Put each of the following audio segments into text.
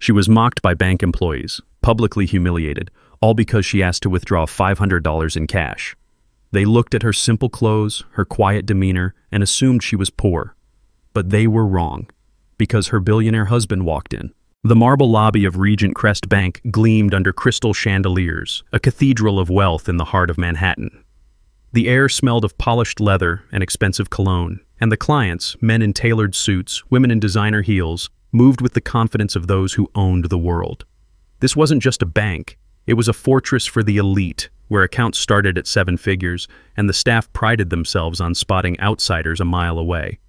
She was mocked by bank employees, publicly humiliated, all because she asked to withdraw $500 in cash. They looked at her simple clothes, her quiet demeanor, and assumed she was poor. But they were wrong, because her billionaire husband walked in. The marble lobby of Regent Crest Bank gleamed under crystal chandeliers, a cathedral of wealth in the heart of Manhattan. The air smelled of polished leather and expensive cologne, and the clients, men in tailored suits, women in designer heels, moved with the confidence of those who owned the world. This wasn't just a bank, it was a fortress for the elite, where accounts started at 7 figures, and the staff prided themselves on spotting outsiders a mile away.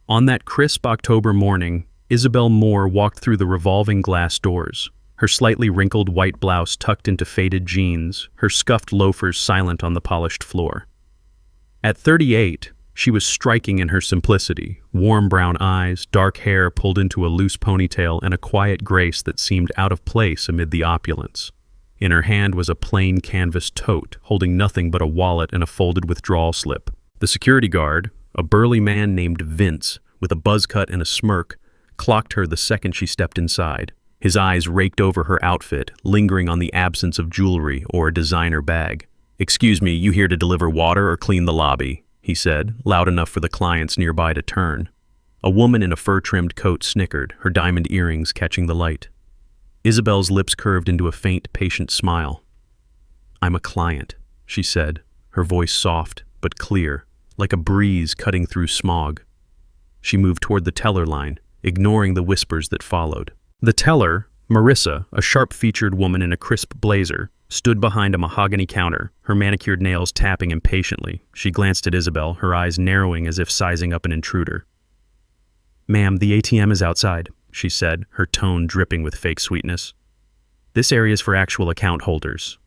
On that crisp October morning, Isabel Moore walked through the revolving glass doors, her slightly wrinkled white blouse tucked into faded jeans, her scuffed loafers silent on the polished floor. At 38, she was striking in her simplicity, warm brown eyes, dark hair pulled into a loose ponytail, and a quiet grace that seemed out of place amid the opulence. In her hand was a plain canvas tote, holding nothing but a wallet and a folded withdrawal slip. The security guard, a burly man named Vince, with a buzz cut and a smirk, clocked her the second she stepped inside. His eyes raked over her outfit, lingering on the absence of jewelry or a designer bag. "Excuse me, you here to deliver water or clean the lobby?" he said, loud enough for the clients nearby to turn. A woman in a fur-trimmed coat snickered, her diamond earrings catching the light. Isabel's lips curved into a faint, patient smile. "I'm a client," she said, her voice soft but clear, like a breeze cutting through smog. She moved toward the teller line, ignoring the whispers that followed. The teller, Marissa, a sharp-featured woman in a crisp blazer, stood behind a mahogany counter, her manicured nails tapping impatiently. She glanced at Isabel, her eyes narrowing as if sizing up an intruder. "Ma'am, the ATM is outside," she said, her tone dripping with fake sweetness. "This area is for actual account holders."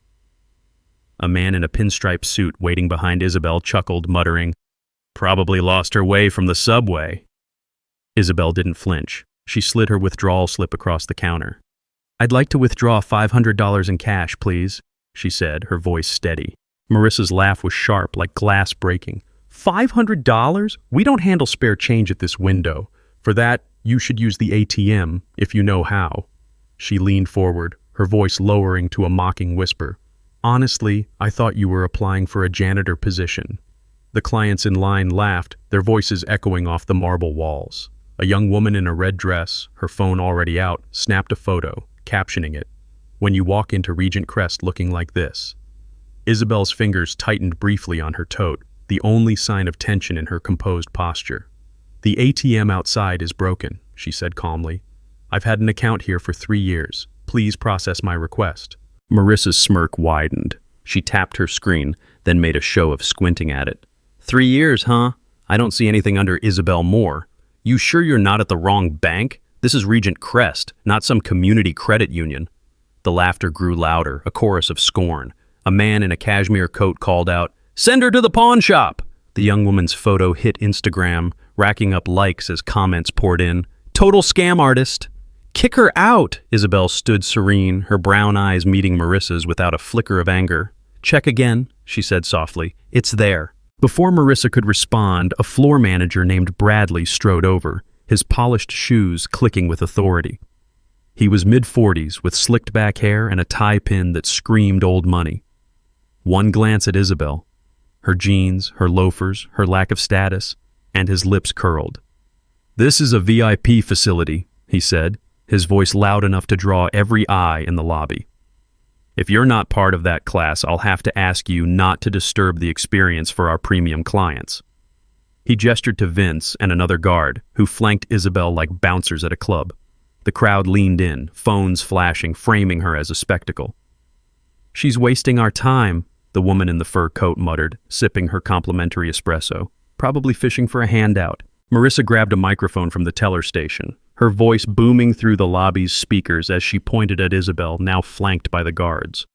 A man in a pinstripe suit waiting behind Isabel chuckled, muttering, "Probably lost her way from the subway." Isabel didn't flinch. She slid her withdrawal slip across the counter. "I'd like to withdraw $500 in cash, please," she said, her voice steady. Marissa's laugh was sharp, like glass breaking. $500? We don't handle spare change at this window. For that, you should use the ATM, if you know how. She leaned forward, her voice lowering to a mocking whisper. "Honestly, I thought you were applying for a janitor position." The clients in line laughed, their voices echoing off the marble walls. A young woman in a red dress, her phone already out, snapped a photo, captioning it, "When you walk into Regent Crest looking like this." Isabel's fingers tightened briefly on her tote, the only sign of tension in her composed posture. "The ATM outside is broken," she said calmly. "I've had an account here for 3 years. Please process my request." Marissa's smirk widened. She tapped her screen, then made a show of squinting at it. 3 years, huh? I don't see anything under Isabel Moore. You sure you're not at the wrong bank? This is Regent Crest, not some community credit union. The laughter grew louder, a chorus of scorn. A man in a cashmere coat called out, "Send her to the pawn shop!" The young woman's photo hit Instagram, racking up likes as comments poured in. "Total scam artist!" "Kick her out!" Isabel stood serene, her brown eyes meeting Marissa's without a flicker of anger. "Check again," she said softly. "It's there." Before Marissa could respond, a floor manager named Bradley strode over, his polished shoes clicking with authority. He was mid-40s, with slicked back hair and a tie pin that screamed old money. One glance at Isabel, her jeans, her loafers, her lack of status, and his lips curled. "This is a VIP facility," he said, his voice loud enough to draw every eye in the lobby. "If you're not part of that class, I'll have to ask you not to disturb the experience for our premium clients." He gestured to Vince and another guard, who flanked Isabel like bouncers at a club. The crowd leaned in, phones flashing, framing her as a spectacle. "She's wasting our time," the woman in the fur coat muttered, sipping her complimentary espresso, probably fishing for a handout. Marissa grabbed a microphone from the teller station, her voice booming through the lobby's speakers as she pointed at Isabel, now flanked by the guards.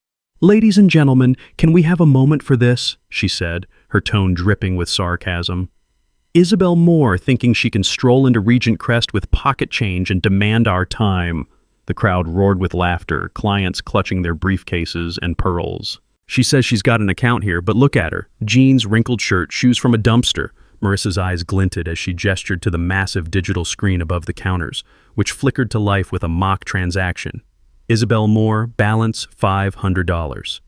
"Ladies and gentlemen, can we have a moment for this?" she said, her tone dripping with sarcasm. "Isabel Moore thinking she can stroll into Regent Crest with pocket change and demand our time." The crowd roared with laughter, clients clutching their briefcases and pearls. "She says she's got an account here, but look at her. Jeans, wrinkled shirt, shoes from a dumpster." Marissa's eyes glinted as she gestured to the massive digital screen above the counters, which flickered to life with a mock transaction. Isabel Moore, balance $500.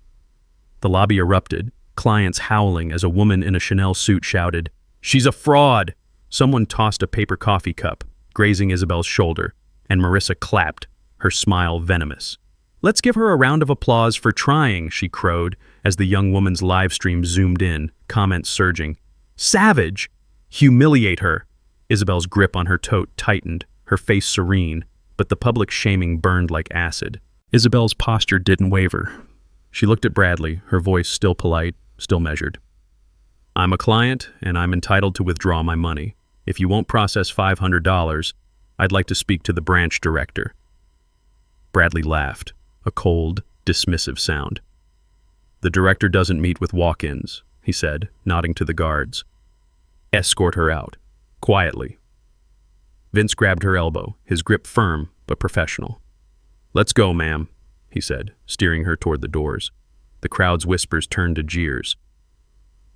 The lobby erupted, clients howling as a woman in a Chanel suit shouted, "She's a fraud!" Someone tossed a paper coffee cup, grazing Isabel's shoulder, and Marissa clapped, her smile venomous. "Let's give her a round of applause for trying," she crowed, as the young woman's live stream zoomed in, comments surging. "Savage! Humiliate her!" Isabel's grip on her tote tightened, her face serene, but the public shaming burned like acid. Isabel's posture didn't waver. She looked at Bradley, her voice still polite, still measured. "I'm a client, and I'm entitled to withdraw my money. If you won't process $500, I'd like to speak to the branch director." Bradley laughed, a cold, dismissive sound. "The director doesn't meet with walk-ins," he said, nodding to the guards. "Escort her out, quietly." Vince grabbed her elbow, his grip firm but professional. "Let's go, ma'am," he said, steering her toward the doors. The crowd's whispers turned to jeers.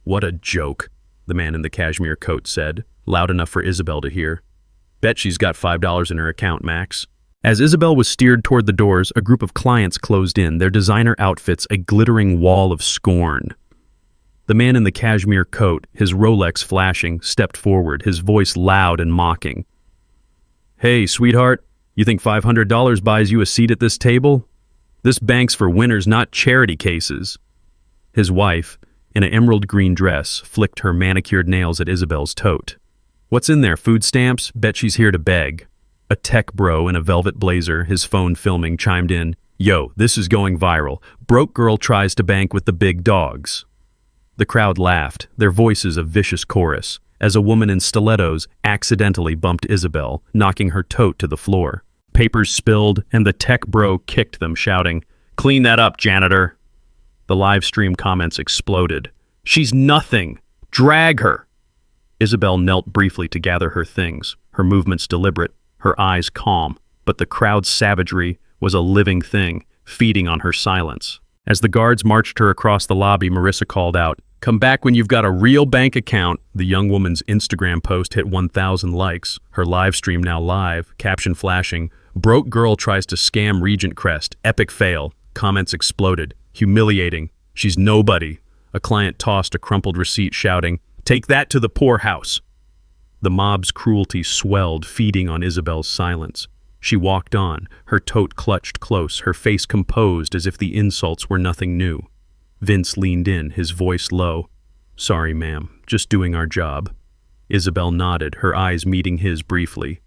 "What a joke," the man in the cashmere coat said, loud enough for Isabel to hear. "Bet she's got $5 in her account, Max." As Isabel was steered toward the doors, a group of clients closed in, their designer outfits a glittering wall of scorn. The man in the cashmere coat, his Rolex flashing, stepped forward, his voice loud and mocking. "Hey, sweetheart, you think $500 buys you a seat at this table? This bank's for winners, not charity cases." His wife, in an emerald green dress, flicked her manicured nails at Isabel's tote. "What's in there, food stamps? Bet she's here to beg." A tech bro in a velvet blazer, his phone filming, chimed in, "Yo, this is going viral. Broke girl tries to bank with the big dogs." The crowd laughed, their voices a vicious chorus, as a woman in stilettos accidentally bumped Isabel, knocking her tote to the floor. Papers spilled, and the tech bro kicked them, shouting, "Clean that up, janitor." The live stream comments exploded. "She's nothing! Drag her!" Isabel knelt briefly to gather her things, her movements deliberate, her eyes calm, but the crowd's savagery was a living thing, feeding on her silence. As the guards marched her across the lobby, Marissa called out, "Come back when you've got a real bank account." The young woman's Instagram post hit 1,000 likes, her live stream now live, caption flashing, "Broke girl tries to scam Regent Crest, epic fail." Comments exploded, "Humiliating. She's nobody." A client tossed a crumpled receipt shouting, "Take that to the poorhouse." The mob's cruelty swelled, feeding on Isabel's silence. She walked on, her tote clutched close, her face composed as if the insults were nothing new. Vince leaned in, his voice low. "Sorry, ma'am, just doing our job." Isabel nodded, her eyes meeting his briefly.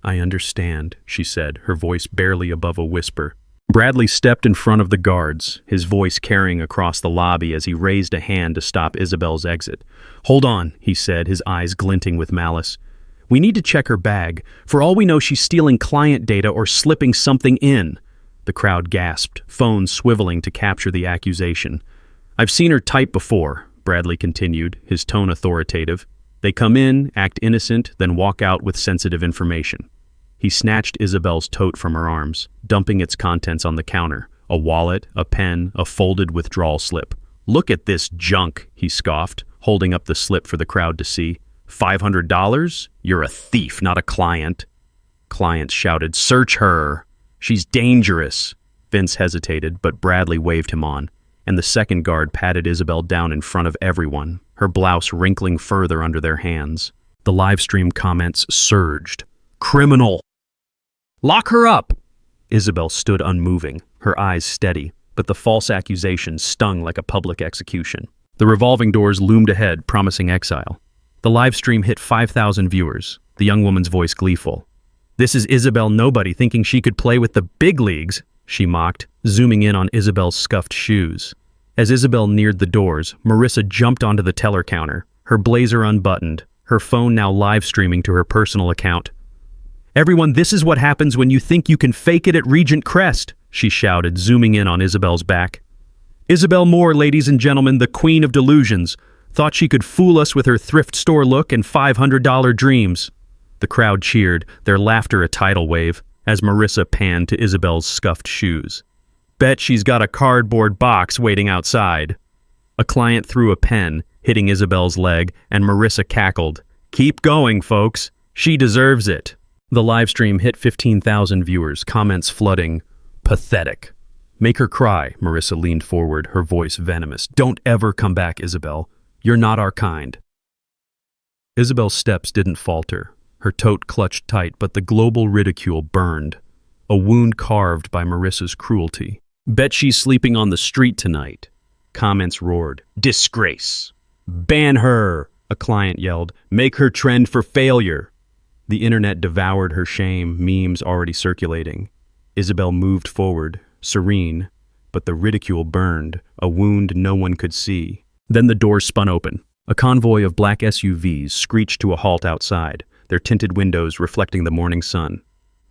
"I understand," she said, her voice barely above a whisper. Bradley stepped in front of the guards, his voice carrying across the lobby as he raised a hand to stop Isabel's exit. "Hold on," he said, his eyes glinting with malice. "We need to check her bag. For all we know, she's stealing client data or slipping something in." The crowd gasped, phones swiveling to capture the accusation. "I've seen her type before," Bradley continued, his tone authoritative. "They come in, act innocent, then walk out with sensitive information." He snatched Isabel's tote from her arms, dumping its contents on the counter, a wallet, a pen, a folded withdrawal slip. "Look at this junk," he scoffed, holding up the slip for the crowd to see. $500? You're a thief, not a client." Clients shouted, "Search her! She's dangerous!" Vince hesitated, but Bradley waved him on, and the second guard patted Isabel down in front of everyone, her blouse wrinkling further under their hands. The live stream comments surged. "Criminal! Lock her up!" Isabel stood unmoving, her eyes steady, but the false accusation stung like a public execution. The revolving doors loomed ahead, promising exile. The live stream hit 5,000 viewers, the young woman's voice gleeful. "This is Isabel Nobody thinking she could play with the big leagues," she mocked, zooming in on Isabel's scuffed shoes. As Isabel neared the doors, Marissa jumped onto the teller counter, her blazer unbuttoned, her phone now live streaming to her personal account. "Everyone, this is what happens when you think you can fake it at Regent Crest," she shouted, zooming in on Isabel's back. "Isabel Moore, ladies and gentlemen, the queen of delusions. Thought she could fool us with her thrift store look and $500 dreams." The crowd cheered, their laughter a tidal wave, as Marissa panned to Isabel's scuffed shoes. "Bet she's got a cardboard box waiting outside." A client threw a pen, hitting Isabel's leg, and Marissa cackled. "Keep going, folks. She deserves it." The live stream hit 15,000 viewers, comments flooding. "Pathetic." "Make her cry," Marissa leaned forward, her voice venomous. "Don't ever come back, Isabel. You're not our kind." Isabel's steps didn't falter. Her tote clutched tight, but the global ridicule burned. A wound carved by Marissa's cruelty. "Bet she's sleeping on the street tonight." Comments roared. "Disgrace." "Ban her," a client yelled. "Make her trend for failure." The internet devoured her shame, memes already circulating. Isabel moved forward, serene, but the ridicule burned, a wound no one could see. Then the doors spun open. A convoy of black SUVs screeched to a halt outside, their tinted windows reflecting the morning sun.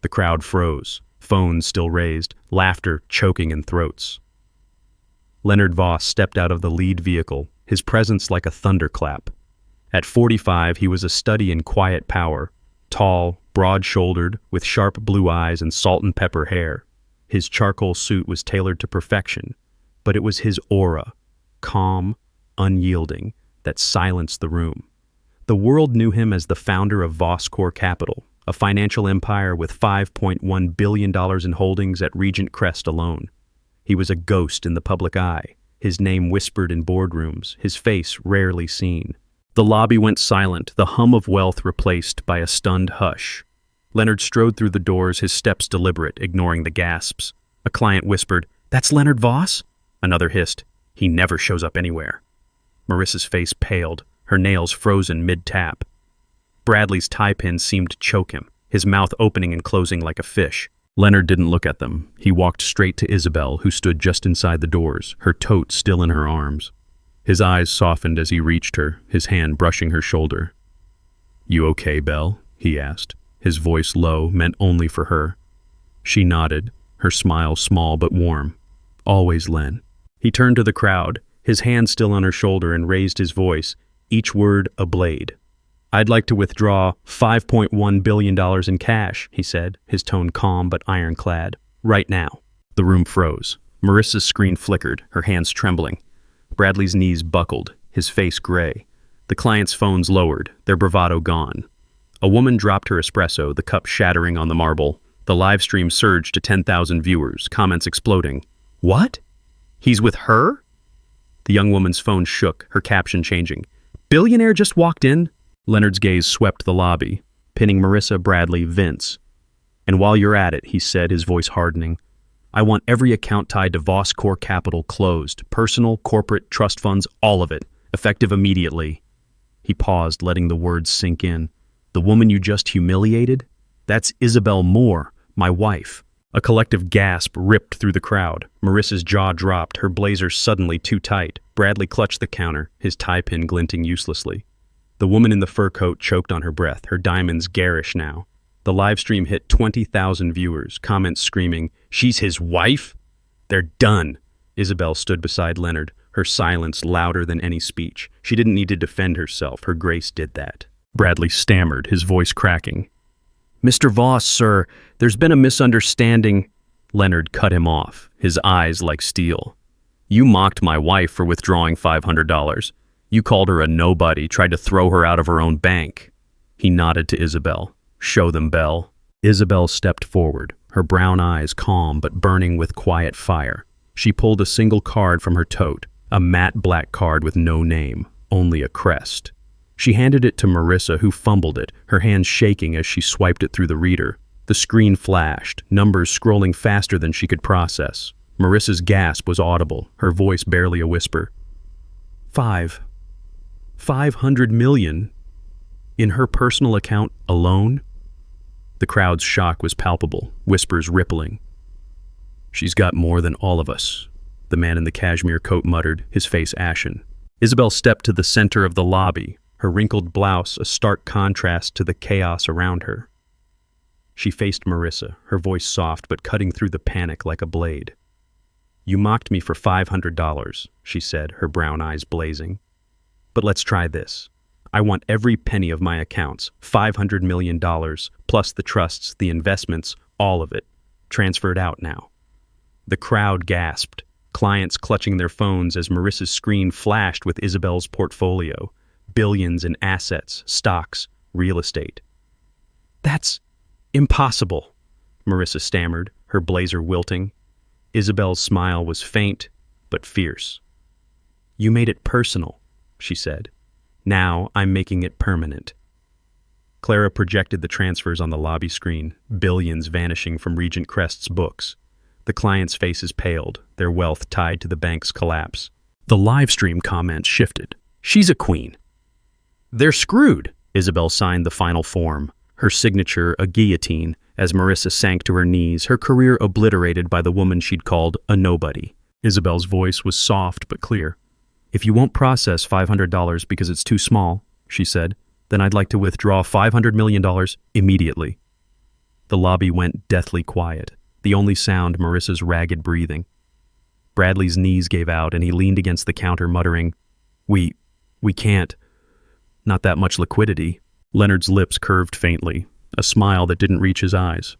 The crowd froze, phones still raised, laughter choking in throats. Leonard Voss stepped out of the lead vehicle, his presence like a thunderclap. At 45, he was a study in quiet power, tall, broad-shouldered, with sharp blue eyes and salt and pepper hair. His charcoal suit was tailored to perfection, but it was his aura, calm, unyielding, that silenced the room. The world knew him as the founder of Voss Core Capital, a financial empire with $5.1 billion in holdings at Regent Crest alone. He was a ghost in the public eye, his name whispered in boardrooms, his face rarely seen. The lobby went silent, the hum of wealth replaced by a stunned hush. Leonard strode through the doors, his steps deliberate, ignoring the gasps. A client whispered, "That's Leonard Voss?" Another hissed, "He never shows up anywhere." Marissa's face paled, her nails frozen mid-tap. Bradley's tie pin seemed to choke him, his mouth opening and closing like a fish. Leonard didn't look at them. He walked straight to Isabel, who stood just inside the doors, her tote still in her arms. His eyes softened as he reached her, his hand brushing her shoulder. "You okay, Belle?" he asked, his voice low, meant only for her. She nodded, her smile small but warm. "Always, Len." He turned to the crowd, his hand still on her shoulder, and raised his voice, each word a blade. "I'd like to withdraw $5.1 billion in cash," he said, his tone calm but ironclad. "Right now." The room froze. Marissa's screen flickered, her hands trembling. Bradley's knees buckled, his face gray. The client's phones lowered, their bravado gone. A woman dropped her espresso, the cup shattering on the marble. The live stream surged to 10,000 viewers, comments exploding. "What? He's with her?" The young woman's phone shook, her caption changing. "Billionaire just walked in?" Leonard's gaze swept the lobby, pinning Marissa, Bradley, Vince. "And while you're at it," he said, his voice hardening, "I want every account tied to Voss Core Capital closed. Personal, corporate, trust funds, all of it. Effective immediately." He paused, letting the words sink in. "The woman you just humiliated? That's Isabel Moore, my wife." A collective gasp ripped through the crowd. Marissa's jaw dropped, her blazer suddenly too tight. Bradley clutched the counter, his tie pin glinting uselessly. The woman in the fur coat choked on her breath, her diamonds garish now. The live stream hit 20,000 viewers, comments screaming, "She's his wife?" "They're done." Isabel stood beside Leonard, her silence louder than any speech. She didn't need to defend herself, her grace did that. Bradley stammered, his voice cracking. "Mr. Voss, sir, there's been a misunderstanding." Leonard cut him off, his eyes like steel. "You mocked my wife for withdrawing $500. You called her a nobody, tried to throw her out of her own bank." He nodded to Isabel. "Show them, Belle." Isabel stepped forward, her brown eyes calm but burning with quiet fire. She pulled a single card from her tote, a matte black card with no name, only a crest. She handed it to Marissa, who fumbled it, her hands shaking as she swiped it through the reader. The screen flashed, numbers scrolling faster than she could process. Marissa's gasp was audible, her voice barely a whisper. 500 million? In her personal account alone? The crowd's shock was palpable, whispers rippling. "She's got more than all of us," the man in the cashmere coat muttered, his face ashen. Isabel stepped to the center of the lobby, her wrinkled blouse a stark contrast to the chaos around her. She faced Marissa, her voice soft but cutting through the panic like a blade. "You mocked me for $500, she said, her brown eyes blazing. "But let's try this. I want every penny of my accounts, $500 million, plus the trusts, the investments, all of it, transferred out now." The crowd gasped, clients clutching their phones as Marissa's screen flashed with Isabel's portfolio. Billions in assets, stocks, real estate. "That's impossible," Marissa stammered, her blazer wilting. Isabel's smile was faint, but fierce. "You made it personal," she said. "Now I'm making it permanent." Clara projected the transfers on the lobby screen, billions vanishing from Regent Crest's books. The clients' faces paled, their wealth tied to the bank's collapse. The live stream comments shifted. "She's a queen." "They're screwed." Isabel signed the final form, her signature a guillotine, as Marissa sank to her knees, her career obliterated by the woman she'd called a nobody. Isabel's voice was soft but clear. "If you won't process $500 because it's too small," she said, "then I'd like to withdraw $500 million immediately." The lobby went deathly quiet, the only sound Marissa's ragged breathing. Bradley's knees gave out and he leaned against the counter muttering, We can't. Not that much liquidity." Leonard's lips curved faintly, a smile that didn't reach his eyes.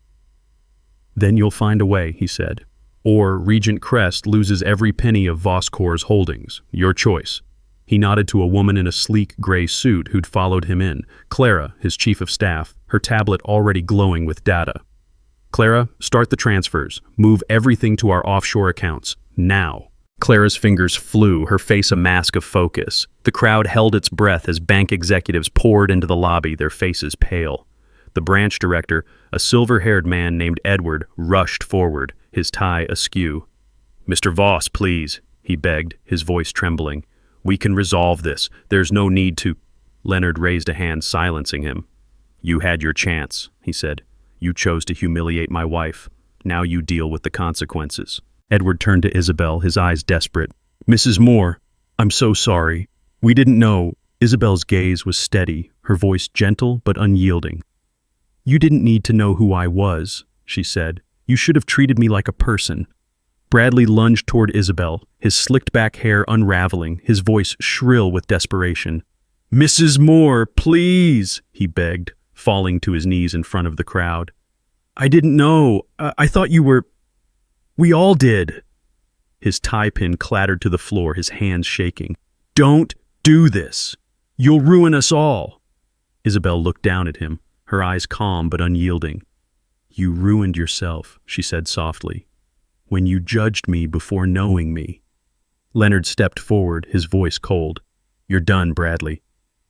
"Then you'll find a way," he said. "Or Regent Crest loses every penny of Voskhor's holdings. Your choice." He nodded to a woman in a sleek gray suit who'd followed him in, Clara, his chief of staff, her tablet already glowing with data. "Clara, start the transfers. Move everything to our offshore accounts. Now." Clara's fingers flew, her face a mask of focus. The crowd held its breath as bank executives poured into the lobby, their faces pale. The branch director, a silver-haired man named Edward, rushed forward, his tie askew. "Mr. Voss, please," he begged, his voice trembling. "We can resolve this. There's no need to—" Leonard raised a hand, silencing him. "You had your chance," he said. "You chose to humiliate my wife. Now you deal with the consequences." Edward turned to Isabel, his eyes desperate. "Mrs. Moore, I'm so sorry. We didn't know." Isabel's gaze was steady, her voice gentle but unyielding. "You didn't need to know who I was," she said. "You should have treated me like a person." Bradley lunged toward Isabel, his slicked-back hair unraveling, his voice shrill with desperation. "Mrs. Moore, please," he begged, falling to his knees in front of the crowd. "I didn't know. I thought you were... We all did." His tie pin clattered to the floor, his hands shaking. "Don't do this. You'll ruin us all." Isabel looked down at him, her eyes calm but unyielding. "You ruined yourself," she said softly, "when you judged me before knowing me." Leonard stepped forward, his voice cold. "You're done, Bradley.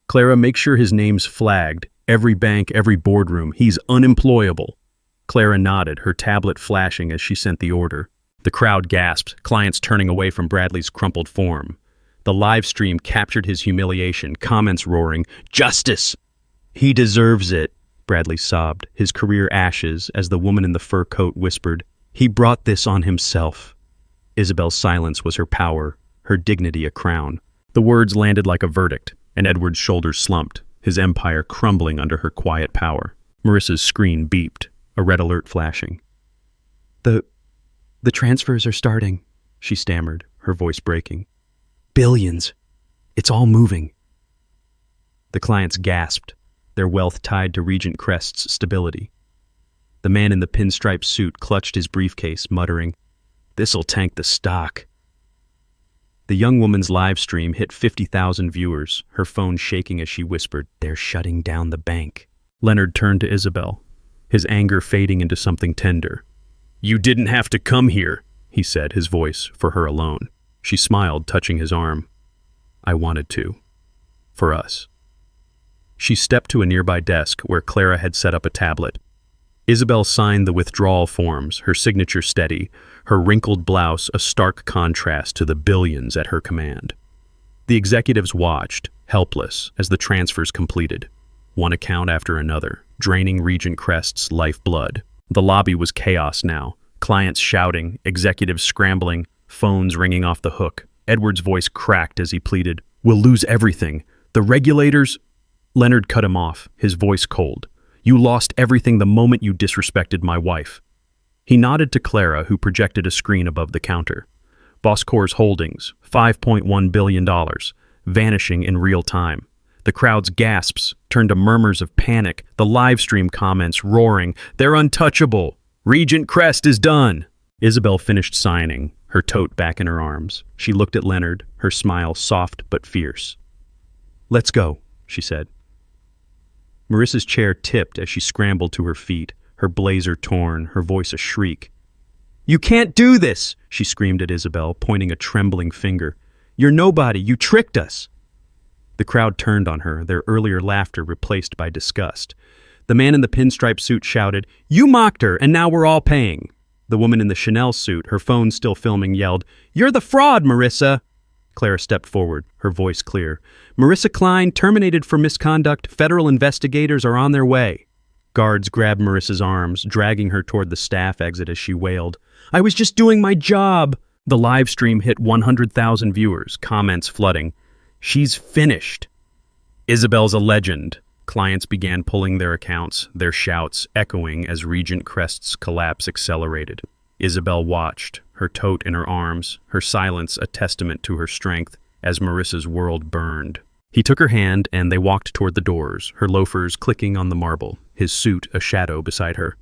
Clara, make sure his name's flagged. Every bank, every boardroom. He's unemployable." Clara nodded, her tablet flashing as she sent the order. The crowd gasped, clients turning away from Bradley's crumpled form. The live stream captured his humiliation, comments roaring, "Justice!" "He deserves it," Bradley sobbed, his career ashes, as the woman in the fur coat whispered, "He brought this on himself." Isabel's silence was her power, her dignity a crown. The words landed like a verdict, and Edward's shoulders slumped, his empire crumbling under her quiet power. Marissa's screen beeped, a red alert flashing. The transfers are starting," she stammered, her voice breaking. "Billions. It's all moving." The clients gasped, their wealth tied to Regent Crest's stability. The man in the pinstripe suit clutched his briefcase, muttering, "This'll tank the stock." The young woman's live stream hit 50,000 viewers, her phone shaking as she whispered, "They're shutting down the bank." Leonard turned to Isabel, his anger fading into something tender. "You didn't have to come here," he said, his voice for her alone. She smiled, touching his arm. "I wanted to. For us." She stepped to a nearby desk where Clara had set up a tablet. Isabel signed the withdrawal forms, her signature steady, her wrinkled blouse a stark contrast to the billions at her command. The executives watched, helpless, as the transfers completed, one account after another, draining Regent Crest's lifeblood. The lobby was chaos now, clients shouting, executives scrambling, phones ringing off the hook. Edward's voice cracked as he pleaded, "We'll lose everything. The regulators—" Leonard cut him off, his voice cold. "You lost everything the moment you disrespected my wife." He nodded to Clara, who projected a screen above the counter. Voskhor's holdings, $5.1 billion, vanishing in real time. The crowd's gasps turned to murmurs of panic, the live stream comments roaring, "They're untouchable! Regent Crest is done!" Isabel finished signing, her tote back in her arms. She looked at Leonard, her smile soft but fierce. "Let's go," she said. Marissa's chair tipped as she scrambled to her feet, her blazer torn, her voice a shriek. "You can't do this!" she screamed at Isabel, pointing a trembling finger. "You're nobody! You tricked us!" The crowd turned on her, their earlier laughter replaced by disgust. The man in the pinstripe suit shouted, "You mocked her, and now we're all paying." The woman in the Chanel suit, her phone still filming, yelled, "You're the fraud, Marissa!" Clara stepped forward, her voice clear. "Marissa Klein, terminated for misconduct. Federal investigators are on their way." Guards grabbed Marissa's arms, dragging her toward the staff exit as she wailed, "I was just doing my job!" The live stream hit 100,000 viewers, comments flooding. "She's finished." "Isabel's a legend." Clients began pulling their accounts, their shouts echoing as Regent Crest's collapse accelerated. Isabel watched, her tote in her arms, her silence a testament to her strength, as Marissa's world burned. He took her hand and they walked toward the doors, her loafers clicking on the marble, his suit a shadow beside her.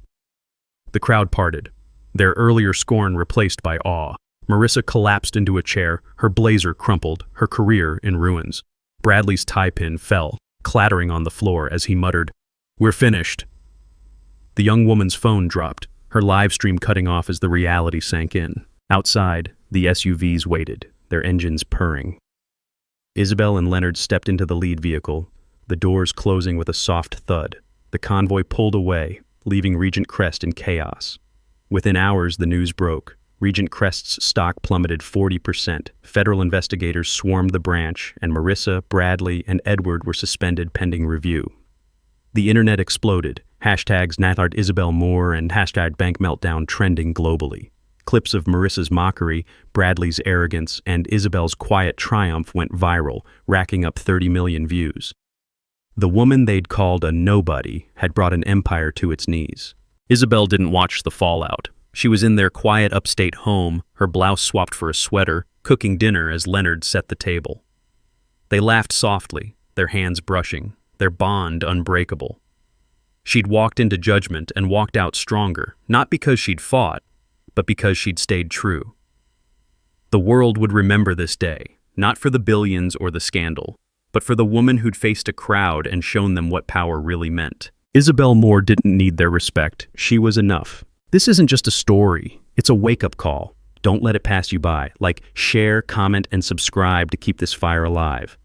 The crowd parted, their earlier scorn replaced by awe. Marissa collapsed into a chair, her blazer crumpled, her career in ruins. Bradley's tie pin fell, clattering on the floor as he muttered, "We're finished." The young woman's phone dropped, her live stream cutting off as the reality sank in. Outside, the SUVs waited, their engines purring. Isabel and Leonard stepped into the lead vehicle, the doors closing with a soft thud. The convoy pulled away, leaving Regent Crest in chaos. Within hours, the news broke. Regent Crest's stock plummeted 40%. Federal investigators swarmed the branch, and Marissa, Bradley, and Edward were suspended pending review. The internet exploded, hashtags Nathard Isabel Moore and hashtag Bank Meltdown trending globally. Clips of Marissa's mockery, Bradley's arrogance, and Isabel's quiet triumph went viral, racking up 30 million views. The woman they'd called a nobody had brought an empire to its knees. Isabel didn't watch the fallout. She was in their quiet upstate home, her blouse swapped for a sweater, cooking dinner as Leonard set the table. They laughed softly, their hands brushing, their bond unbreakable. She'd walked into judgment and walked out stronger, not because she'd fought, but because she'd stayed true. The world would remember this day, not for the billions or the scandal, but for the woman who'd faced a crowd and shown them what power really meant. Isabel Moore didn't need their respect. She was enough. This isn't just a story. It's a wake-up call. Don't let it pass you by. Like, share, comment, and subscribe to keep this fire alive.